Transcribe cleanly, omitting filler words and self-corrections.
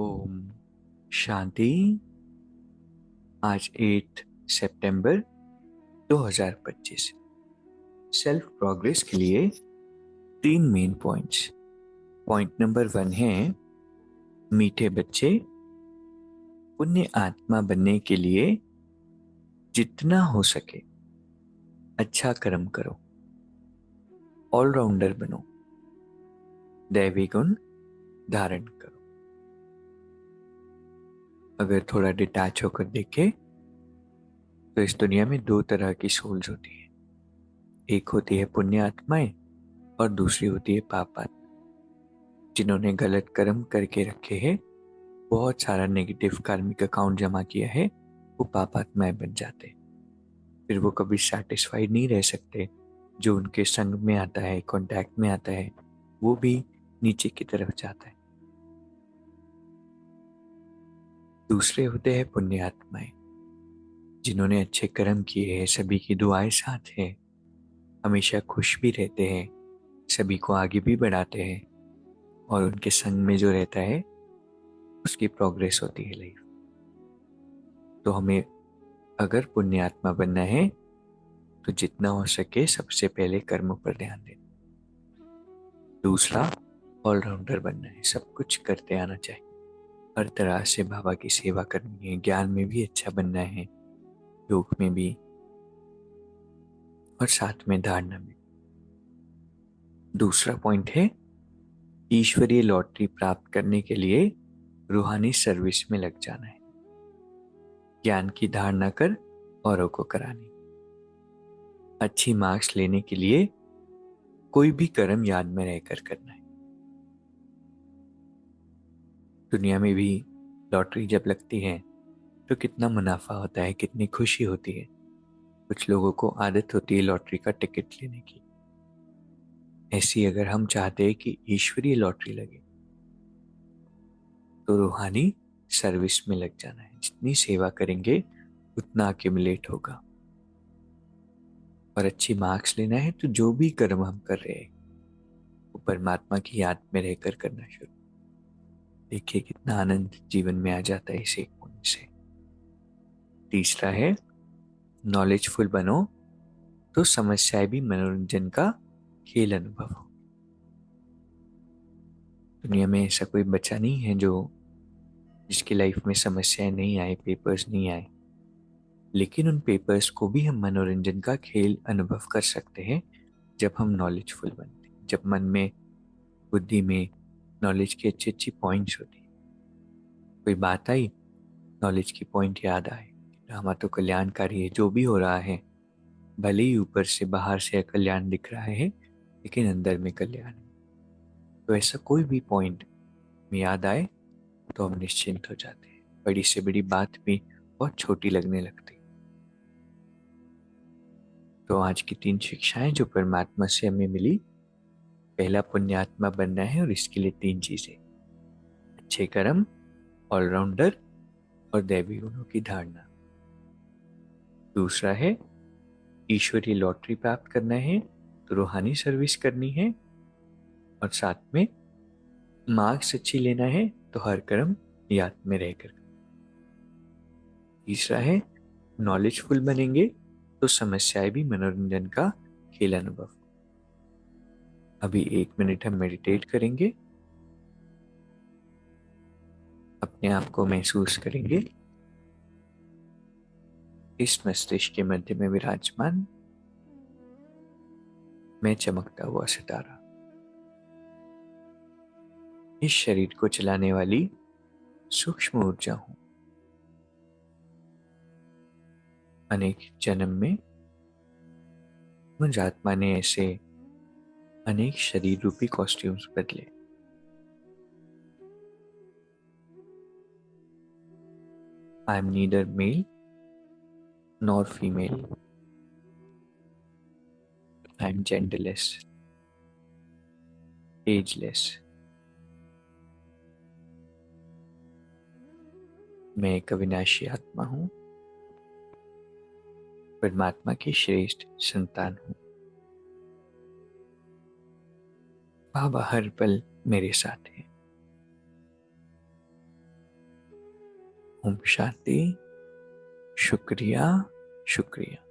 ओम शांति। आज 8 सितंबर 2025। Self progress के लिए 3 मेन पॉइंट्स। पॉइंट नंबर 1 है मीठे बच्चे, पुण्य आत्मा बनने के लिए जितना हो सके अच्छा कर्म करो, ऑलराउंडर बनो, दैवी गुण धारण करो। अगर थोड़ा डिटैच होकर देखें तो इस दुनिया में 2 तरह की सोल्स होती है। एक होती है पुण्य आत्माएं और दूसरी होती है पाप आत्मा। जिन्होंने गलत कर्म करके रखे हैं, बहुत सारा नेगेटिव कार्मिक अकाउंट जमा किया है, वो पाप आत्माएं बन जाते हैं। फिर वो कभी सेटिस्फाइड नहीं रह सकते। जो उनके संग में आता है, कांटेक्ट में आता है, वो भी नीचे की तरफ जाता है। दूसरे होते हैं पुण्य आत्माएं, जिन्होंने अच्छे कर्म किए हैं, सभी की दुआएं साथ हैं, हमेशा खुश भी रहते हैं, सभी को आगे भी बढ़ाते हैं, और उनके संग में जो रहता है उसकी प्रोग्रेस होती है लाइफ। तो हमें अगर पुण्य आत्मा बनना है तो जितना हो सके सबसे पहले कर्म पर ध्यान देना। दूसरा, ऑलराउंडर बनना है, सब कुछ करते आना चाहिए। हर तरह से बाबा की सेवा करनी है, ज्ञान में भी अच्छा बनना है, योग में भी, और साथ में धारणा में। दूसरा पॉइंट है ईश्वरीय लॉटरी प्राप्त करने के लिए रूहानी सर्विस में लग जाना है। ज्ञान की धारणा कर औरों को करानी। अच्छी मार्क्स लेने के लिए कोई भी कर्म याद में रहकर करना है। दुनिया में भी लॉटरी जब लगती है तो कितना मुनाफा होता है, कितनी खुशी होती है। कुछ लोगों को आदत होती है लॉटरी का टिकट लेने की। ऐसी अगर हम चाहते हैं कि ईश्वरीय लॉटरी लगे तो रूहानी सर्विस में लग जाना है। जितनी सेवा करेंगे उतना अक्यूमुलेट होगा। और अच्छी मार्क्स लेना है तो जो भी कर्म हम कर रहे हैं वो परमात्मा की याद में रहकर करना शुरू। देखिए कितना आनंद जीवन में आ जाता है इसे होने से। तीसरा है नॉलेजफुल बनो तो समस्याएं भी मनोरंजन का खेल अनुभव हो। दुनिया में ऐसा कोई बच्चा नहीं है जो जिसकी लाइफ में समस्याएं नहीं आए, पेपर्स नहीं आए। लेकिन उन पेपर्स को भी हम मनोरंजन का खेल अनुभव कर सकते हैं जब हम नॉलेजफुल बनते हैं। जब मन में, बुद्धि में नॉलेज की अच्छी अच्छी पॉइंट्स होती है। कोई बात आई, नॉलेज की पॉइंट याद आए, ड्रामा तो कल्याणकारी है, जो भी हो रहा है भले ही ऊपर से बाहर से अकल्याण दिख रहा है लेकिन अंदर में कल्याण है। तो ऐसा कोई भी पॉइंट में याद आए तो हम निश्चिंत हो जाते हैं। बड़ी से बड़ी बात भी बहुत छोटी लगने लगती। तो आज की 3 शिक्षाएं जो परमात्मा से हमें मिली। पहला, पुण्यात्मा बनना है और इसके लिए 3 चीजें: अच्छे कर्म, ऑलराउंडर और दैवी गुणों की धारणा। दूसरा है ईश्वरीय लॉटरी प्राप्त करना है तो रूहानी सर्विस करनी है, और साथ में मार्क्स अच्छी लेना है तो हर कर्म याद में रहकर। तीसरा है नॉलेजफुल बनेंगे तो समस्याएं भी मनोरंजन का खेल अनुभव। अभी 1 मिनट हम मेडिटेट करेंगे। अपने आप को महसूस करेंगे इस मस्तिष्क के मध्य में विराजमान मैं चमकता हुआ सितारा। इस शरीर को चलाने वाली सूक्ष्म ऊर्जा हूं। अनेक जन्म में मुझ आत्मा ने ऐसे अनेक शरीर रूपी कॉस्ट्यूम्स बदले। I am neither male nor female. I am genderless, ageless. मैं एक अविनाशी आत्मा हूं, परमात्मा की श्रेष्ठ संतान हूं। बाबा हर पल मेरे साथ हैं। ओम शांति। शुक्रिया, शुक्रिया।